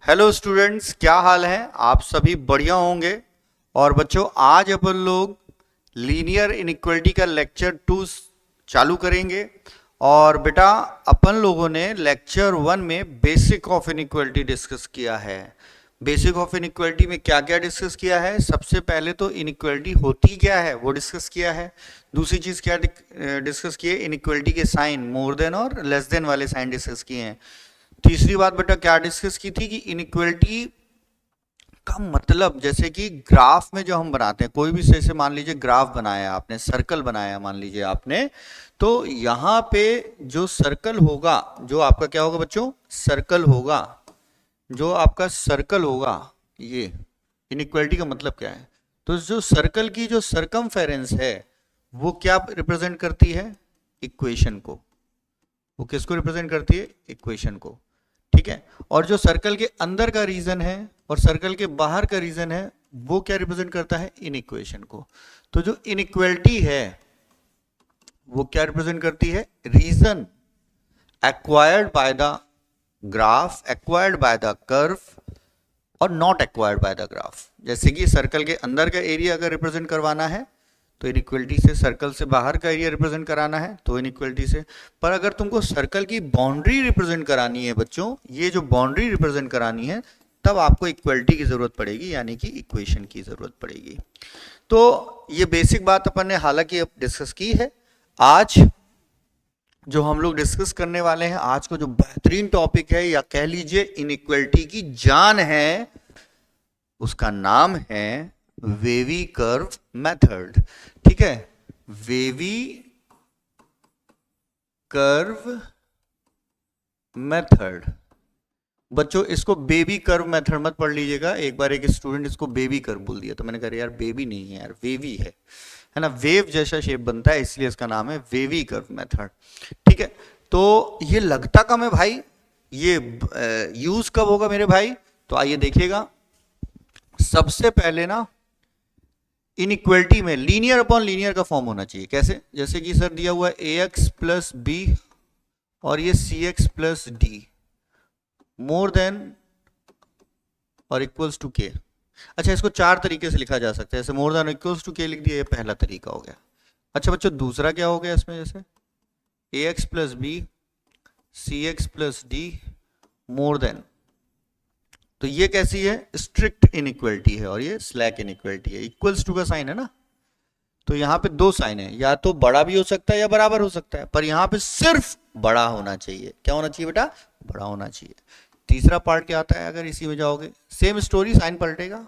Hello students, क्या हाल है? आप सभी बढ़िया होंगे। और बच्चों, आज अपन लोग लीनियर इनइक्वालिटी का लेक्चर 2 चालू करेंगे। और बेटा, अपन लोगों ने लेक्चर 1 में बेसिक ऑफ इनइक्वालिटी डिस्कस किया है। बेसिक ऑफ इनइक्वालिटी में क्या क्या डिस्कस किया है? सबसे पहले तो इनइक्वालिटी होती क्या है वो डिस्कस किया है। दूसरी चीज क्या डिस्कस की है? इनइक्वालिटी के साइन, मोर देन और लेस देन वाले साइन डिस्कस किए हैं। तीसरी बात बेटा क्या डिस्कस की थी कि इनइक्वालिटी का मतलब, जैसे कि ग्राफ में जो हम बनाते हैं, कोई भी जैसे मान लीजिए ग्राफ बनाया आपने, सर्कल बनाया मान लीजिए आपने, तो यहां पे जो सर्कल होगा, जो आपका क्या होगा बच्चों? सर्कल होगा। जो आपका सर्कल होगा, ये इनइक्वालिटी का मतलब क्या है? तो जो सर्कल की जो सरकमफेरेंस है, वो क्या रिप्रेजेंट करती है? इक्वेशन को। वो किसको रिप्रेजेंट करती है? इक्वेशन को। ठीक है। और जो सर्कल के अंदर का रीजन है और सर्कल के बाहर का रीजन है, वो क्या रिप्रेजेंट करता है? इन इक्वेशन को। तो जो इनइक्वालिटी है वो क्या रिप्रेजेंट करती है? Region acquired by the graph, acquired by the curve, और not acquired by the graph. जैसे कि सर्कल के अंदर का एरिया अगर रिप्रेजेंट करवाना है तो इनइक्वालिटी से, सर्कल से बाहर का एरिया रिप्रेजेंट कराना है तो इनइक्वालिटी से। पर अगर तुमको सर्कल की बाउंड्री रिप्रेजेंट करानी है बच्चों, ये जो बाउंड्री रिप्रेजेंट करानी है, तब आपको इक्वलिटी की जरूरत पड़ेगी, यानी कि इक्वेशन की जरूरत पड़ेगी। तो ये बेसिक बात अपन ने हालांकि अब डिस्कस की है। आज जो हम लोग डिस्कस करने वाले हैं, आज का जो बेहतरीन टॉपिक है, या कह लीजिए इनइक्वालिटी की जान है, उसका नाम है वेवी कर्व मेथड। ठीक है, वेवी कर्व मेथड। बच्चों, इसको बेबी कर्व मेथड मत पढ़ लीजिएगा। एक बार एक स्टूडेंट इसको बेबी कर्व बोल दिया तो मैंने कहा यार बेबी नहीं है यार, वेवी है ना, वेव जैसा शेप बनता है, इसलिए इसका नाम है वेवी कर्व मेथड। ठीक है। तो ये लगता कब है भाई? ये यूज कब होगा मेरे भाई? तो आइए देखिएगा। सबसे पहले ना, इनइक्वालिटी में लीनियर अपॉन लीनियर का फॉर्म होना चाहिए। कैसे? जैसे कि सर दिया हुआ है ए एक्स प्लस बी और ये C X plus D more than और इक्वल्स टू के। अच्छा, इसको चार तरीके से लिखा जा सकता है। जैसे मोर देन इक्वल्स टू के लिख दिया, ये पहला तरीका हो गया। अच्छा बच्चों, दूसरा क्या हो गया इसमें? जैसे A X plus B C X plus D more than, तो ये कैसी है? स्ट्रिक्ट इनइक्वालिटी है और ये स्लैक इनइक्वालिटी है। इक्वल्स टू का साइन है ना, तो यहां पे दो साइन है, या तो बड़ा भी हो सकता है या बराबर हो सकता है, पर यहां पे सिर्फ बड़ा होना चाहिए। क्या होना चाहिए बेटा? बड़ा होना चाहिए। तीसरा पार्ट क्या आता है? अगर इसी में जाओगे, सेम स्टोरी, साइन पलटेगा,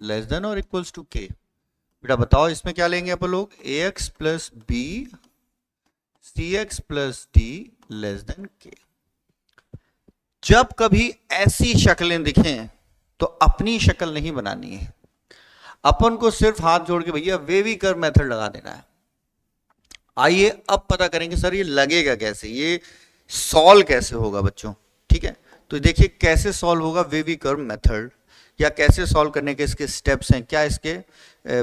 लेस देन और इक्वल्स टू के। बेटा बताओ इसमें क्या लेंगे अपन लोग? A X plus B C X plus D less than K. जब कभी ऐसी शक्लें दिखें तो अपनी शक्ल नहीं बनानी है, अपन को सिर्फ हाथ जोड़ के भैया वेवी कर्व मेथड लगा देना है। आइए अब पता करेंगे सर ये लगेगा कैसे, ये सॉल्व कैसे होगा बच्चों। ठीक है, तो देखिए कैसे सॉल्व होगा वेवी कर्व मेथड, या कैसे सॉल्व करने के इसके स्टेप्स हैं, क्या इसके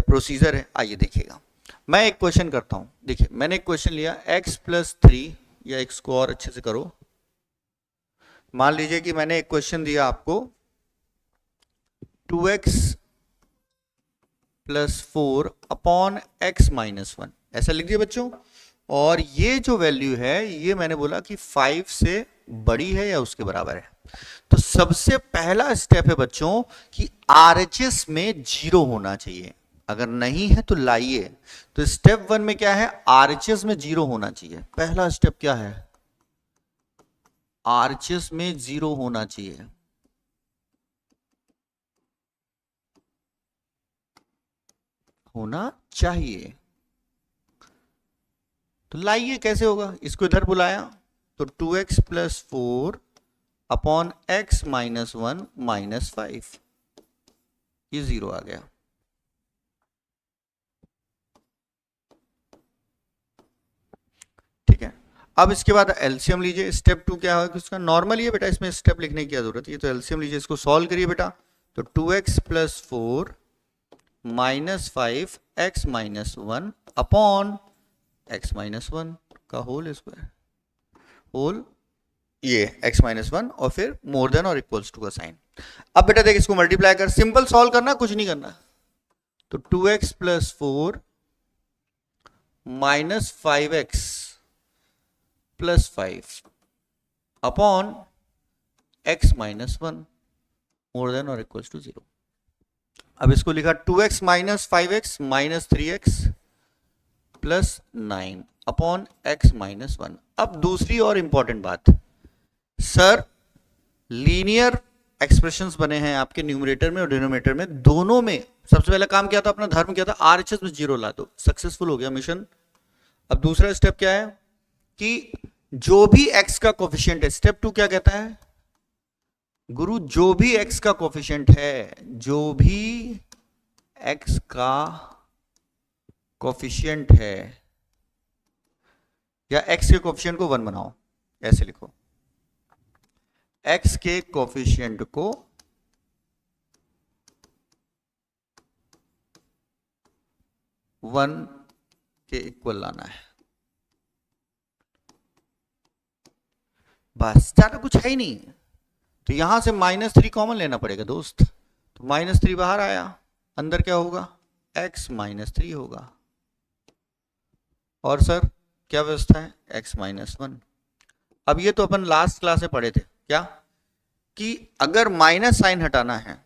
प्रोसीजर है। आइए देखिएगा। मैं एक क्वेश्चन करता हूं। देखिए मैंने एक क्वेश्चन लिया x प्लस 3, या x को और अच्छे से करो। मान लीजिए कि मैंने एक क्वेश्चन दिया आपको 2x plus 4 upon x minus 1, ऐसा लिख दिया बच्चों। और ये जो वैल्यू है, ये मैंने बोला कि 5 से बड़ी है या उसके बराबर है। तो सबसे पहला स्टेप है बच्चों कि आरएचएस में 0 होना चाहिए। अगर नहीं है तो लाइए। तो स्टेप 1 में क्या है? आरएचएस में 0 होना चाहिए। पहला स्टेप क्या है? आरएचएस में 0 होना चाहिए। होना चाहिए। तो लाइए कैसे होगा? इसको इधर बुलाया तो 2x plus 4 upon x minus 1 minus 5, ये 0 आ गया। ठीक है, अब इसके बाद एलसीएम लीजिए। स्टेप 2 क्या होगा? उसका नॉर्मल ही है बेटा, इसमें स्टेप लिखने की क्या जरूरत है। तो एलसीएम लीजिए, इसको सॉल्व करिए बेटा। तो 2x plus 4 minus 5 x minus 1 upon x minus 1 का होल स्क्वायर, होल ये x माइनस वन और फिर मोर देन और इक्वल्स टू का साइन। अब बेटा देख इसको मल्टीप्लाई कर, सिंपल सॉल्व करना, कुछ नहीं करना। तो 2x plus 4 minus 5x plus 5 upon x minus one more than और इक्वल्स टू 0। अब इसको लिखा 2x minus 5x minus 3x plus 9 upon x minus 1। अब दूसरी और इंपॉर्टेंट बात, सर लीनियर एक्सप्रेशंस बने हैं आपके न्यूमरेटर में और डिनोमिनेटर में, दोनों में सबसे पहला काम क्या था, अपना धर्म क्या था, आरएचएस में 0 ला दो, सक्सेसफुल हो गया मिशन। अब दूसरा स्टेप क्या है कि जो भी x का कोफिशिएंट है, स्टेप 2 क्या कहता है गुरु, जो भी x का कोफिशिएंट है, जो भी x का कोफिशिएंट है, या x के कोफिशिएंट को 1 बनाओ, ऐसे लिखो, x के कोफिशिएंट को 1 के इक्वल लाना है, बस, ज्यादा कुछ है ही नहीं। तो यहां से -3 कॉमन लेना पड़ेगा दोस्त, तो -3 बाहर आया, अंदर क्या होगा, x -3 होगा। और सर क्या व्यवस्था है, x -1। अब ये तो अपन लास्ट क्लास में पढ़े थे, क्या कि अगर माइनस साइन हटाना है,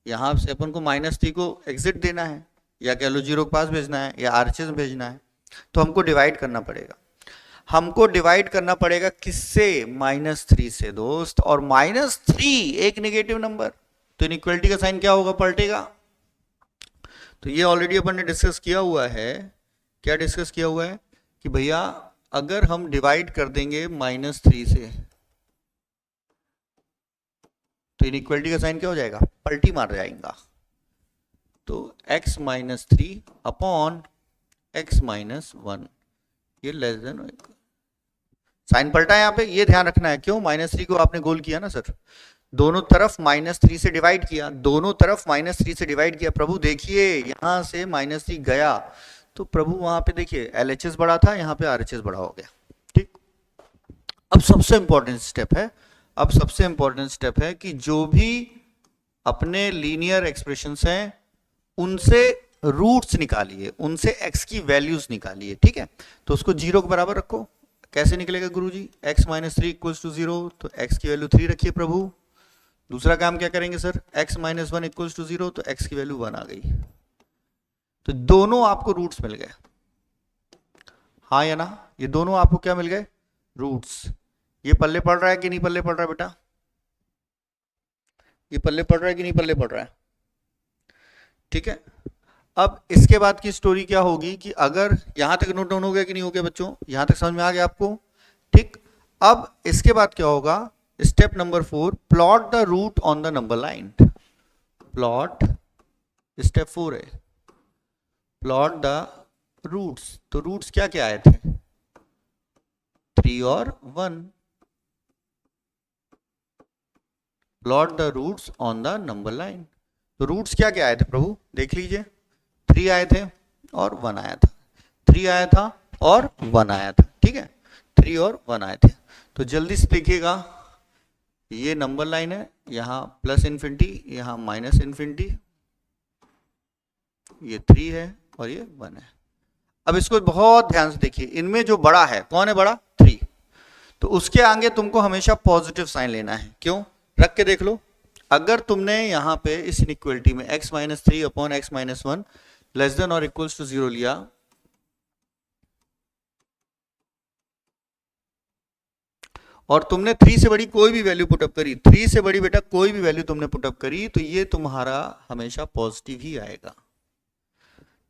यहां से अपन को -3 को एग्जिट देना है, या कह लो 0 के पास भेजना है, या आरएचएस में भेजना है, तो हमको डिवाइड करना पड़ेगा। हमको डिवाइड करना पड़ेगा किससे, -3 से दोस्त, और -3 एक नेगेटिव नंबर, तो इनइक्वालिटी का साइन क्या होगा, पलटेगा। तो ये ऑलरेडी अपन ने डिस्कस किया हुआ है, क्या डिस्कस किया हुआ है कि भैया अगर हम डिवाइड कर देंगे -3 से, तो इनइक्वालिटी का साइन क्या हो जाएगा, पलटी मार जाएगा। तो x -3 अपॉन x -1, ये लेस देन, साइन पलटा है यहाँ पे, ये ध्यान रखना है। क्यों, -3 को आपने गोल किया ना सर, दोनों तरफ -3 से डिवाइड किया, दोनों तरफ -3 से डिवाइड किया। प्रभु देखिए यहां से -3 गया, तो प्रभु वहां पे देखिए LHS बड़ा था, यहाँ पे RHS बड़ा हो गया, ठीक। अब सबसे इंपॉर्टेंट स्टेप है, अब सबसे इंपॉर्टेंट स्टेप है कि जो भी अपने लीनियर एक्सप्रेशंस हैं उनसे रूट्स निकालिए, उनसे x की वैल्यूज निकालिए, ठीक है। तो उसको 0 के बराबर रखो। कैसे निकलेगा गुरुजी, x -3 इक्वल्स टू 0, तो x की वैल्यू 3 रखिए प्रभु। दूसरा काम क्या करेंगे सर, x -1 इक्वल्स टू 0, तो x की वैल्यू 1 आ गई। तो दोनों आपको रूट्स मिल गए, हाँ या ना, ये दोनों आपको क्या मिल गए, रूट्स। ये पल्ले पड़ रहा है कि नहीं पल्ले पड़ रहा है बेटा, ये पल्ले पड़ रहा है कि नहीं पल्ले पड़ रहा है, ठीक है। अब इसके बाद की स्टोरी क्या होगी कि अगर यहां तक नोट डाउन हो गया कि नहीं हो गया बच्चों, यहां तक समझ में आ गया आपको, ठीक। अब इसके बाद क्या होगा, step number 4, plot the root on the number line. Plot, step 4 है, प्लॉट द रूट्स। तो रूट्स क्या क्या आए थे, 3 और 1। Plot the roots on the number line. तो रूट्स क्या क्या आए थे प्रभु, देख लीजिए, 3 आए थे और 1 आया था, 3 आया था और 1 आया था, ठीक है, 3 और 1 आए थे। तो जल्दी से देखिएगा, ये नंबर लाइन है, यहाँ प्लस इन्फिनिटी, यहाँ माइनस इन्फिनिटी, ये 3 है और ये 1 है। अब इसको बहुत ध्यान से देखिए, इनमें जो बड़ा है, कौन है बड़ा, 3, तो उसके आगे तुमको हमेशा पॉजिटिव साइन लेना है। क्यों, रख के देख लो, अगर तुमने यहां पे इस इनइक्वालिटी में x -3 upon x -1 less than और इक्वल्स टू 0 लिया, और तुमने 3 से बड़ी कोई भी वैल्यू पुटअप करी, 3 से बड़ी बेटा कोई भी वैल्यू तुमने पुटअप करी, तो ये तुम्हारा हमेशा पॉजिटिव ही आएगा,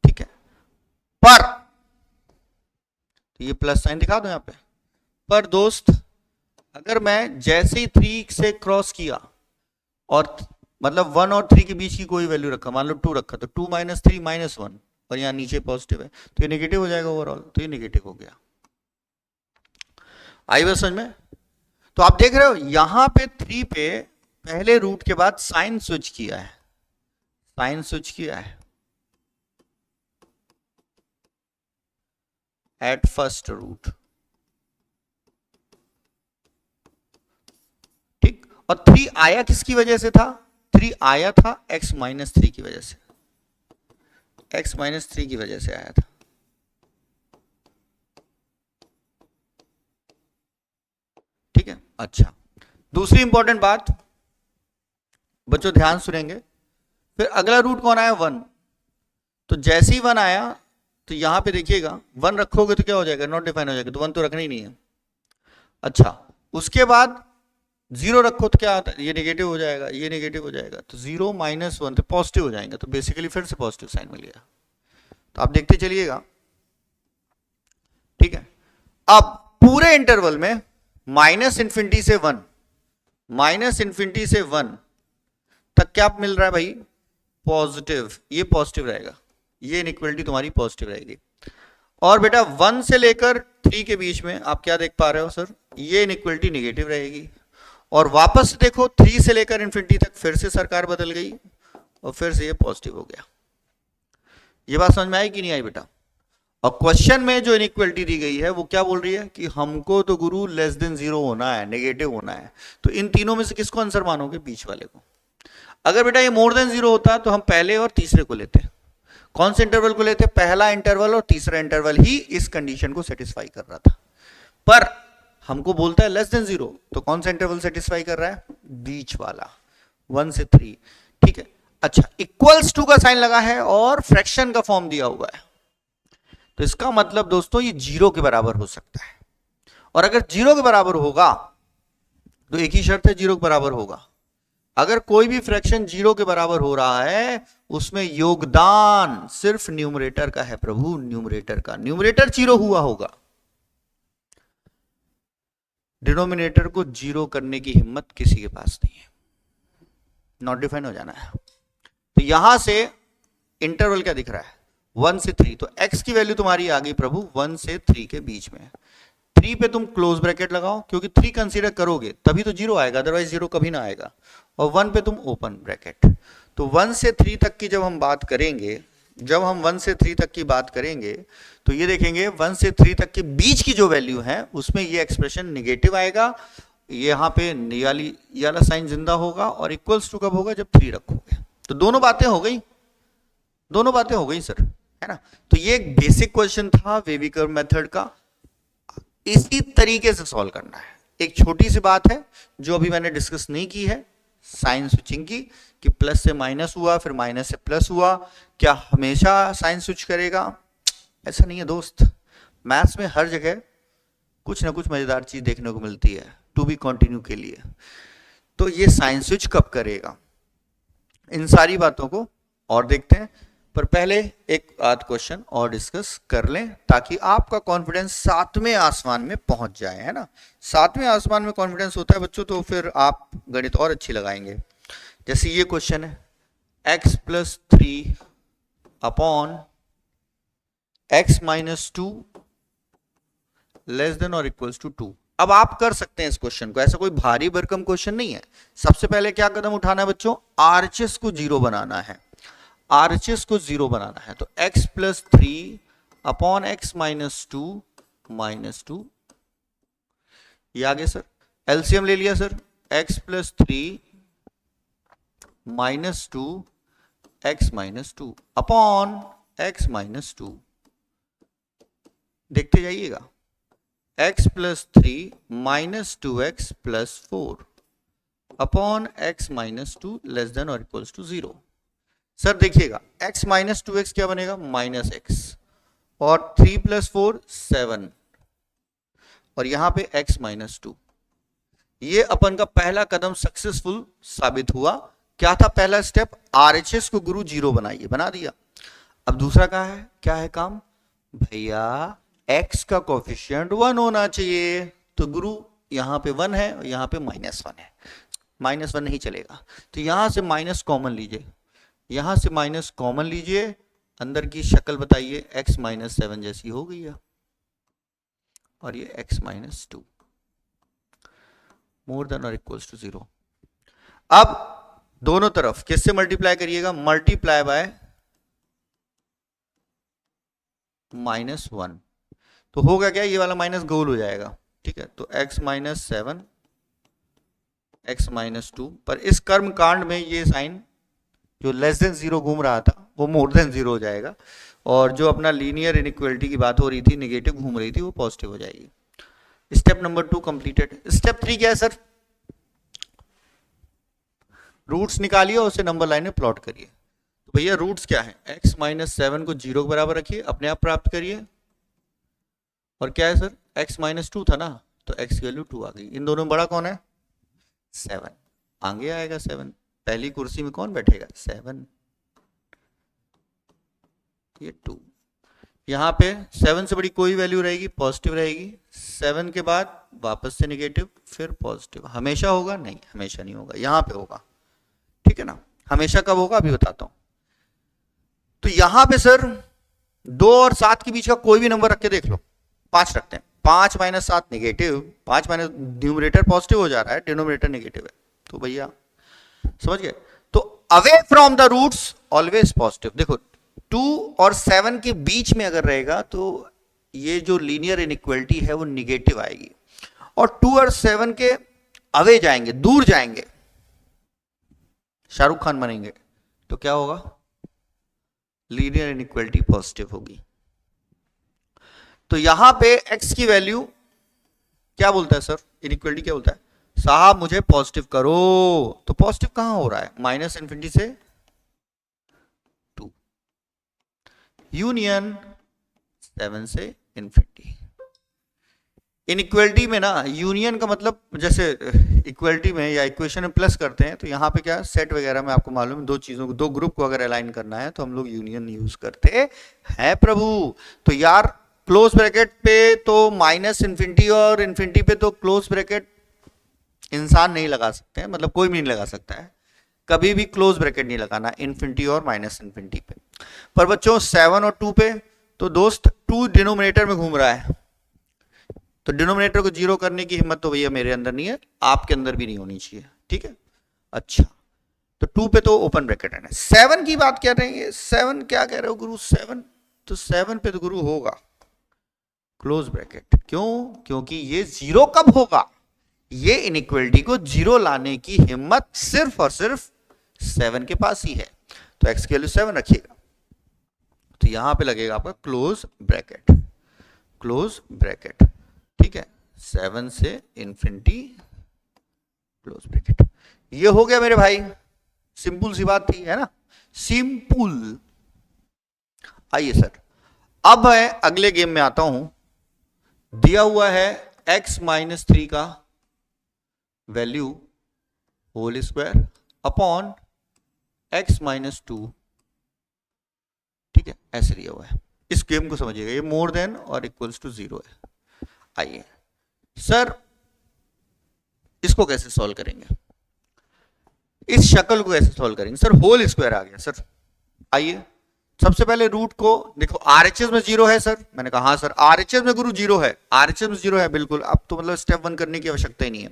ठीक है। पर तो ये प्लस साइन दिखा दो यहां पे, पर दोस्त अगर मैं जैसे ही 3 से क्रॉस किया और मतलब 1 और 3 के बीच की कोई वैल्यू रखा, मान लो 2 रखा, तो 2 - 3 -1, और यहाँ नीचे पॉजिटिव है, तो ये नेगेटिव हो जाएगा ओवरऑल, तो ये नेगेटिव हो गया। आई बात समझ में। तो आप देख रहे हो यहां पे 3 पे पहले रूट के बाद साइन स्विच किया है, साइन स्विच किया है एट फर्स्ट रूट, और 3 आया किसकी वजह से था? 3 आया था x माइनस 3 की वजह से, x माइनस 3 की वजह से आया था। ठीक है, अच्छा दूसरी इंपॉर्टेंट बात बच्चों ध्यान सुनेंगे, फिर अगला रूट कौन आया? 1। तो जैसे ही 1 आया तो यहां पे देखिएगा 1 रखोगे तो क्या हो जाएगा? नॉट डिफाइन हो जाएगा, तो 1 तो रखना ही नहीं है। अच्छा उसके बाद 0 रखो तो क्या आता है? ये नेगेटिव हो जाएगा, ये नेगेटिव हो जाएगा, तो 0 माइनस 1 तो पॉजिटिव हो जाएगा, तो बेसिकली फिर से पॉजिटिव साइन मिल गया। तो आप देखते चलिएगा। ठीक है, अब पूरे इंटरवल में माइनस इंफिनिटी से 1, माइनस इंफिनिटी से 1 तक क्या मिल रहा है भाई? पॉजिटिव। ये पॉजिटिव रहेगा, ये इनइक्वालिटी तुम्हारी पॉजिटिव रहेगी। और बेटा 1 से लेकर 3 के बीच में आप क्या देख पा रहे हो सर? ये इनइक्वालिटी नेगेटिव रहेगी। और वापस देखो 3 से लेकर इंफिनिटी तक फिर से सरकार बदल गई और फिर से ये पॉजिटिव हो गया। ये बात समझ में आई कि नहीं आई बेटा? और क्वेश्चन में जो इनइक्वालिटी दी गई है वो क्या बोल रही है कि हमको तो गुरु लेस देन 0 होना है, नेगेटिव होना है। तो इन तीनों में से किसको आंसर मानोगे? बीच वाले को। अगर बेटा ये मोर देन 0 होता तो हम पहले और तीसरे को लेते। कौन से इंटरवल को लेते? पहला इंटरवल और तीसरा इंटरवल ही इस कंडीशन को सेटिस्फाई कर रहा था। पर हमको बोलता है लेस देन 0, तो कौन सा इंटरवल सेटिस्फाई कर रहा है? बीच वाला, 1 से 3। ठीक है, अच्छा इक्वल्स टू का साइन लगा है और फ्रैक्शन का फॉर्म दिया हुआ है, तो इसका मतलब दोस्तों ये 0 के बराबर हो सकता है। और अगर 0 के बराबर होगा तो एक ही शर्त है, 0 के बराबर होगा। अगर कोई भी फ्रैक्शन 0 के बराबर हो रहा है उसमें योगदान सिर्फ न्यूमरेटर का है प्रभु, न्यूमरेटर का। न्यूमरेटर 0 हुआ होगा, डिनोमिनेटर को 0 करने की हिम्मत किसी के पास नहीं है। नॉट डिफाइन हो जाना है। तो यहां से इंटरवल क्या दिख रहा है? 1 से 3। तो x की वैल्यू तुम्हारी आ गई प्रभु 1 से 3 के बीच में। 3 पे तुम क्लोज ब्रैकेट लगाओ, क्योंकि 3 कंसीडर करोगे तभी तो 0 आएगा, अदरवाइज 0 कभी ना आएगा। और 1 पे तुम ओपन ब्रैकेट। तो 1 से 3 तक की जब हम बात करेंगे, जब हम 1 से 3 तक की बात करेंगे तो ये देखेंगे 1 से 3 तक के बीच की जो वैल्यू है उसमें ये एक्सप्रेशन नेगेटिव आएगा। यहाँ पे ये वाला साइन जिंदा होगा। और इक्वल्स टू कब होगा? जब 3 रखोगे। तो दोनों बातें हो गई, दोनों बातें हो गई सर, है ना? तो ये एक बेसिक क्वेश्चन था वेवी कर्व मेथड का, इसी तरीके से सॉल्व करना है। एक छोटी सी बात है जो अभी मैंने डिस्कस नहीं की है, साइन स्विचिंग की, कि प्लस से माइनस हुआ फिर माइनस से प्लस हुआ, क्या हमेशा साइन स्विच करेगा? ऐसा नहीं है दोस्त। मैथ्स में हर जगह कुछ ना कुछ मजेदार चीज देखने को मिलती है टू बी कंटिन्यू के लिए। तो ये साइन स्विच कब करेगा, इन सारी बातों को और देखते हैं। पर पहले एक आध क्वेश्चन और डिस्कस कर लें ताकि आपका कॉन्फिडेंस 7वें आसमान में पहुंच जाए, है ना? 7वें आसमान में कॉन्फिडेंस होता है बच्चों तो फिर आप गणित और अच्छी लगाएंगे। जैसे ये क्वेश्चन है, x plus 3 upon x minus 2 less than और इक्वल्स टू 2। अब आप कर सकते हैं इस क्वेश्चन को, ऐसा कोई भारी भरकम क्वेश्चन नहीं है। सबसे पहले क्या कदम उठाना है बच्चों? आरएचएस को 0 बनाना है, आरएचएस को 0 बनाना है। तो x plus 3 upon x minus 2 ये आगे सर एलसीएम ले लिया sir, x plus 3 minus 2 x minus 2 upon x minus 2। देखते जाइएगा, x plus 3 minus 2x plus 4 upon x minus 2 less than और इक्वल्स टू 0। सर देखिएगा x माइनस 2x क्या बनेगा? माइनस x, और 3 प्लस 4 7, और यहां पे x माइनस 2। ये अपन का पहला कदम सक्सेसफुल साबित हुआ। क्या था पहला स्टेप? आरएचएस को गुरु 0 बनाइए, बना दिया। अब दूसरा क्या है काम? भैया x का कोफिशिएंट 1 होना चाहिए, तो गुरु यहां पे 1 है और यहां पे -1 है, -1 नहीं चलेगा। तो यहां से माइनस कॉमन लीजिए, यहां से माइनस कॉमन लीजिए, अंदर की शक्ल बताइए, x माइनस 7 जैसी हो गई है, और ये x माइनस 2 मोर देन और इक्वल्स टू 0। अब दोनों तरफ किससे मल्टीप्लाई करिएगा? Multiply by -1। तो होगा क्या? ये वाला माइनस गोल हो जाएगा, ठीक है? तो x minus 7 x minus two, पर इस कर्म कांड में ये साइन जो लेस देन जीरो घूम रहा था वो मोर देन जीरो हो जाएगा, और जो अपना लीनियर इनइक्वलिटी की बात हो रही थी, निगेटिव घूम रही थी, वो पॉजिटिव हो जाएगी। Step number 2 completed. स्टेप 3 क्या है सर? रूट्स निकालिए और उसे नंबर लाइन में प्लॉट करिए। तो भैया रूट्स क्या है? x माइनस सेवन को जीरो के बराबर रखिए, अपने आप प्राप्त करिए। और क्या है सर? x माइनस टू था ना, तो x की वैल्यू 2 आ गई। इन दोनों में बड़ा कौन है? 7। आगे आएगा 7। पहली कुर्सी में कौन बैठेगा? 7। ये 2। यहां पे 7 से बड़ी कोई वैल्यू रहेगी, पॉजिटिव रहेगी। 7 के बाद वापस से निगेटिव, फिर पॉजिटिव। हमेशा होगा? नहीं, हमेशा नहीं होगा, यहां पे होगा। ठीक है ना? हमेशा कब होगा अभी बताता हूं। तो यहां पे सर 2 और 7 के बीच का कोई भी नंबर रख के देख लो। 5 रखते हैं। 5 minus 7 negative, 5 minus numerator positive हो जा रहा है, डिनोमिनेटर निगेटिव है। तो भैया समझ गए? तो away from the roots always positive. देखो 2 और 7 के बीच में अगर रहेगा तो ये जो लीनियर इनइक्वलिटी है वो निगेटिव आएगी, और 2 और 7 के अवे जाएंगे, दूर जाएंगे, शाहरुख खान बनेंगे, तो क्या होगा? लीनियर इनइक्वलिटी पॉजिटिव होगी। तो यहां पे x की वैल्यू क्या बोलता है सर? इनइक्वलिटी क्या बोलता है? साहब मुझे पॉजिटिव करो। तो पॉजिटिव कहां हो रहा है? माइनस इन्फिनिटी से 2, यूनियन 7 से इन्फिनिटी। इनइक्वलिटी में ना यूनियन का मतलब, जैसे इक्वलिटी में या इक्वेशन में प्लस करते हैं, तो यहाँ पे क्या सेट वगैरह में आपको मालूम है, दो चीजों को, दो ग्रुप को अगर अलाइन करना है तो हम लोग यूनियन यूज करते हैं प्रभु। तो यार क्लोज ब्रैकेट पे तो माइनस इन्फिनिटी और इन्फिनिटी पे तो क्लोज ब्रैकेट इंसान नहीं लगा सकते हैं, मतलब कोई भी नहीं लगा सकता है, कभी भी क्लोज ब्रैकेट नहीं लगाना इन्फिनिटी और माइनस इन्फिनिटी पे। पर बच्चों 7 और 2 पे तो दोस्त 2 डिनोमिनेटर में घूम रहा है, तो डिनोमिनेटर को जीरो करने की हिम्मत तो भैया मेरे अंदर नहीं है, आपके अंदर भी नहीं होनी चाहिए। ठीक है? अच्छा, तो 2 पे तो ओपन ब्रैकेट है। 7 की बात कर रहे हैं, 7 क्या कह रहे हो गुरु? 7 तो 7 पे तो गुरु होगा क्लोज ब्रैकेट। क्यों? क्योंकि ये जीरो कब होगा? ये इनइक्वलिटी को जीरो लाने की हिम्मत सिर्फ और सिर्फ 7 के पास ही है। तो x की वैल्यू 7 रखिएगा, तो यहां पे लगेगा आपका क्लोज ब्रैकेट, क्लोज ब्रैकेट। ठीक है? 7 से इन्फिनिटी क्लोज ब्रैकेट। ये हो गया मेरे भाई, सिंपल सी बात थी, है ना? सिंपल। आइए सर, अब मैं अगले गेम में आता हूं। दिया हुआ है x माइनस 3 का value whole square upon x minus 2। ठीक है? ऐसे दिया हुआ है। इस गेम को समझिएगा, ये मोर देन और इक्वल्स टू 0 है। आइए सर, इसको कैसे सॉल्व करेंगे? इस शक्ल को कैसे सॉल्व करेंगे? सर होल स्क्वायर आ गया सर। आइए सबसे पहले रूट को देखो, आरएचएस में 0 है सर। मैंने कहा हाँ सर, आरएचएस में गुरु 0 है, आरएचएस में 0 है बिल्कुल। अब तो मतलब स्टेप 1 करने की आवश्यकता ही नहीं है,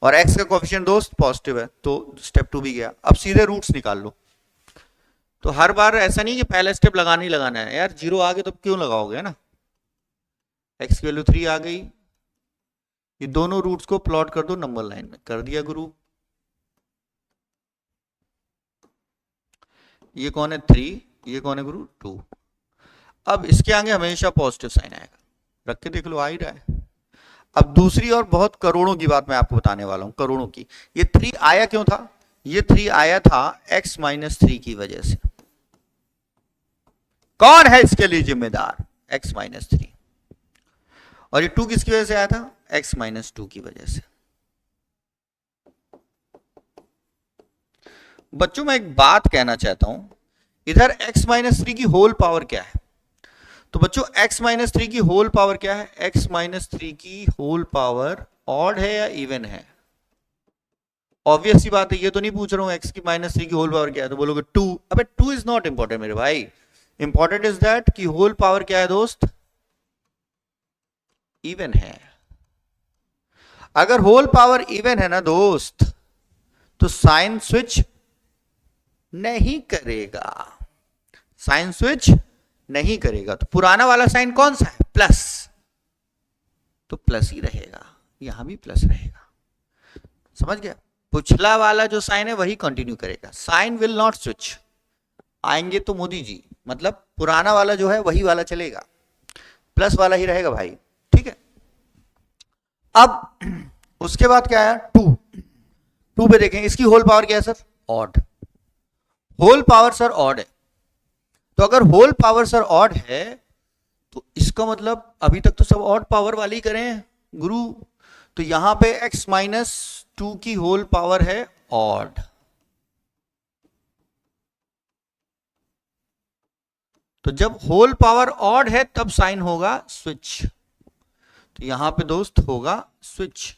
और x का कोएफिशिएंट दोस्त पॉजिटिव है, तो स्टेप 2 भी गया। अब सीधे रूट्स निकाल लो। तो हर बार ऐसा नहीं कि पहला स्टेप लगाना ही लगाना है यार, 0 आ गए तो क्यों लगाओगे, है ना? x की वैल्यू 3 आ गई, ये दोनों रूट्स को प्लॉट कर दो नंबर लाइन में। कर दिया गुरु। ये कौन है? 3, ये कौन है गुरु? 2। अब इसके आगे हमेशा पॉजिटिव साइन आएगा, रख के देख लो, आ ही रहा है। अब दूसरी और बहुत करोड़ों की बात मैं आपको बताने वाला हूं, करोड़ों की। ये 3 आया क्यों था? ये 3 आया था x माइनस 3 की वजह से। कौन है इसके लिए जिम्मेदार? x minus 3। और ये 2 किसकी वजह से आया था? x माइनस 2 की वजह से। बच्चों मैं एक बात कहना चाहता हूं, इधर x माइनस 3 की होल पावर क्या है? तो बच्चों x माइनस 3 की होल पावर क्या है? x माइनस 3 की होल पावर ऑड है या इवन है? ऑब्वियस सी बात है, ये तो नहीं पूछ रहा हूं x की माइनस 3 की होल पावर क्या है, तो बोलोगे 2। अबे 2 इज नॉट इंपॉर्टेंट मेरे भाई, इंपॉर्टेंट इज दैट कि होल पावर क्या है दोस्त? इवन है। अगर होल पावर इवन है ना दोस्त, तो साइन स्विच नहीं करेगा, साइन स्विच नहीं करेगा। तो पुराना वाला साइन कौन सा है? प्लस, तो प्लस ही रहेगा, यहां भी प्लस रहेगा। समझ गया? पिछला वाला जो साइन है वही कंटिन्यू करेगा, साइन विल नॉट स्विच। आएंगे तो मोदी जी, मतलब पुराना वाला जो है वही वाला चलेगा, प्लस वाला ही रहेगा भाई, ठीक है। अब उसके बाद क्या है, टू पे देखें, इसकी होल पावर क्या है sir, odd. Whole power sir odd है, तो अगर होल पावर सर ऑड है तो इसका मतलब अभी तक तो सब ऑड पावर वाले ही करें हैं गुरु, तो यहां पे x माइनस 2 की होल पावर है ऑड, तो जब होल पावर ऑड है तब साइन होगा स्विच, तो यहां पे दोस्त होगा स्विच।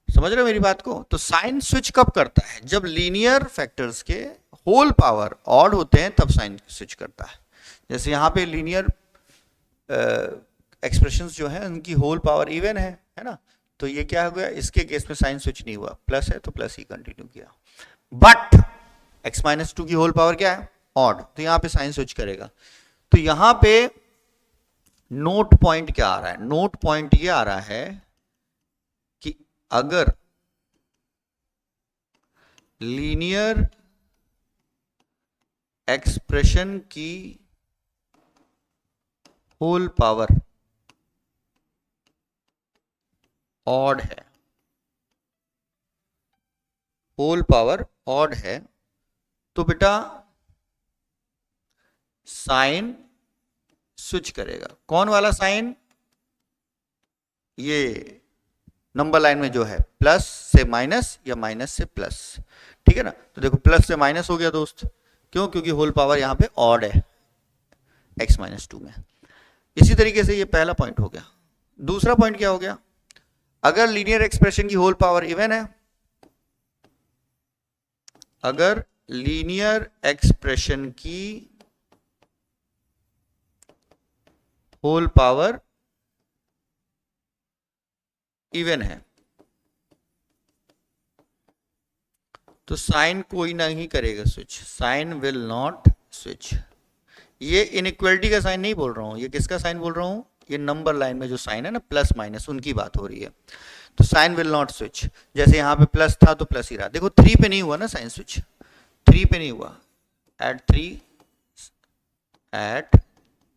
समझ रहे हो मेरी बात को? तो साइन स्विच कब करता है, जब लीनियर फैक्टर्स के होल पावर ऑड होते हैं तब साइन स्विच करता है। जैसे यहां पे लीनियर एक्सप्रेशंस जो है उनकी होल पावर इवन है ना, तो ये क्या हो गया, इसके केस में साइन स्विच नहीं हुआ, प्लस है तो प्लस ही कंटिन्यू किया। बट x माइनस 2 की होल पावर क्या है, ऑड, तो यहां पे साइन स्विच करेगा। तो यहां पे नोट पॉइंट क्या आ रहा है, नोट पॉइंट ये आ रहा है कि अगर लीनियर एक्सप्रेशन की होल पावर ऑड है, होल पावर ऑड है, तो बेटा साइन स्विच करेगा। कौन वाला साइन, ये नंबर लाइन में जो है प्लस से माइनस या माइनस से प्लस, ठीक है ना। तो देखो प्लस से माइनस हो गया दोस्त, क्यों, क्योंकि होल पावर यहां पे ऑड है x माइनस 2 में। इसी तरीके से ये पहला पॉइंट हो गया। दूसरा पॉइंट क्या हो गया, अगर लीनियर एक्सप्रेशन की होल पावर इवन है, अगर लीनियर एक्सप्रेशन की होल पावर इवन है तो साइन कोई नहीं करेगा switch, sign will not switch. ये इनइक्वालिटी का साइन नहीं बोल रहा हूं, ये किसका साइन बोल रहा हूं, ये नंबर लाइन में जो साइन है ना प्लस माइनस, उनकी बात हो रही है। तो साइन विल नॉट स्विच, जैसे यहां पे प्लस था तो प्लस ही रहा। देखो 3 पे नहीं हुआ ना साइन स्विच, 3 पे नहीं हुआ, at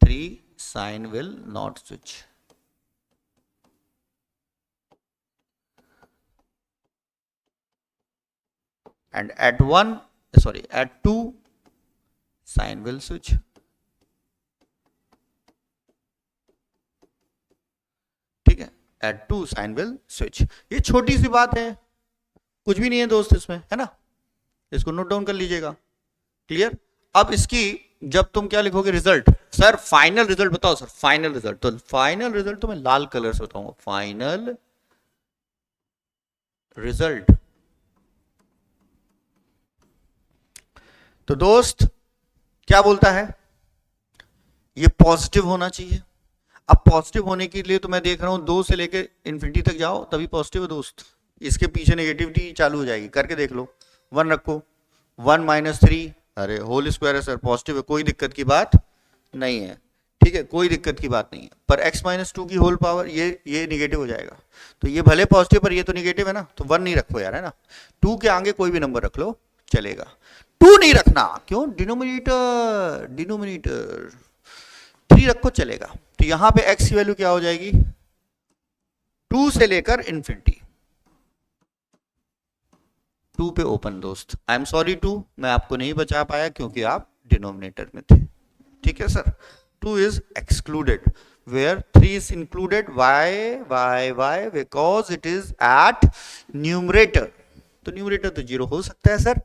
3 sign will not switch. And at 2 sign will switch. ठीक है, एट 2 साइन विल स्विच। ये छोटी सी बात है, कुछ भी नहीं है दोस्त इसमें, है ना, इसको नोट डाउन कर लीजिएगा। क्लियर। अब इसकी जब तुम क्या लिखोगे, रिजल्ट, सर फाइनल रिजल्ट बताओ सर, फाइनल रिजल्ट, तो फाइनल रिजल्ट तो मैं लाल कलर से बताऊंगा, फाइनल रिजल्ट। तो दोस्त क्या बोलता है, ये पॉजिटिव होना चाहिए। अब पॉजिटिव होने के लिए तो मैं देख रहा हूं 2 से लेकर इन्फिनिटी तक जाओ तभी पॉजिटिव है दोस्त, इसके पीछे नेगेटिविटी चालू हो जाएगी, करके देख लो। 1 रखो, 1 माइनस 3, अरे होल स्क्वायर है सर, पॉजिटिव है, कोई दिक्कत की बात नहीं है, ठीक है, कोई दिक्कत की बात नहीं है। पर x माइनस 2 की होल पावर ये निगेटिव हो जाएगा, तो ये भले पॉजिटिव पर ये तो निगेटिव है ना, तो 1 नहीं रखो यार, है ना। 2 के आगे कोई भी नंबर रख लो चलेगा, 2 नहीं रखना, क्यों, डिनोमिनेटर 3 रखो चलेगा। तो यहां पे x की वैल्यू क्या हो जाएगी, 2 से लेकर इन्फिनिटी, 2 पे ओपन दोस्त। आई एम सॉरी 2, मैं आपको नहीं बचा पाया क्योंकि आप डिनोमिनेटर में थे, ठीक है sir. 2 is excluded where 3 is included, why because it is at numerator, तो न्यूमरेटर तो 0 हो सकता है सर,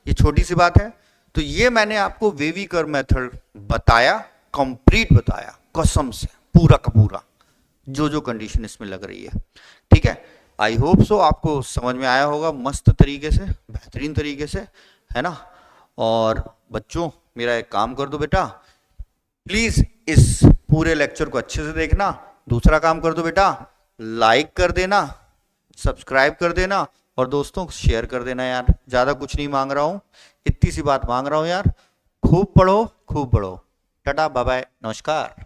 ये छोटी सी बात है। तो ये मैंने आपको वेवी कर्व मेथड बताया, कंप्लीट बताया कसम से, पूरा का पूरा, जो जो कंडीशन इसमें लग रही है, ठीक है। आई होप सो आपको समझ में आया होगा मस्त तरीके से, बेहतरीन तरीके से, है ना। और बच्चों मेरा एक काम कर दो बेटा, प्लीज इस पूरे लेक्चर को अच्छे से देखना। दूसरा काम कर दो बेटा, लाइक कर देना, सब्सक्राइब कर देना और दोस्तों को शेयर कर देना यार। ज्यादा कुछ नहीं मांग रहा हूं, इतनी सी बात मांग रहा हूं यार, खूब पढ़ो खूब बढ़ो। टाटा बाय बाय, नमस्कार।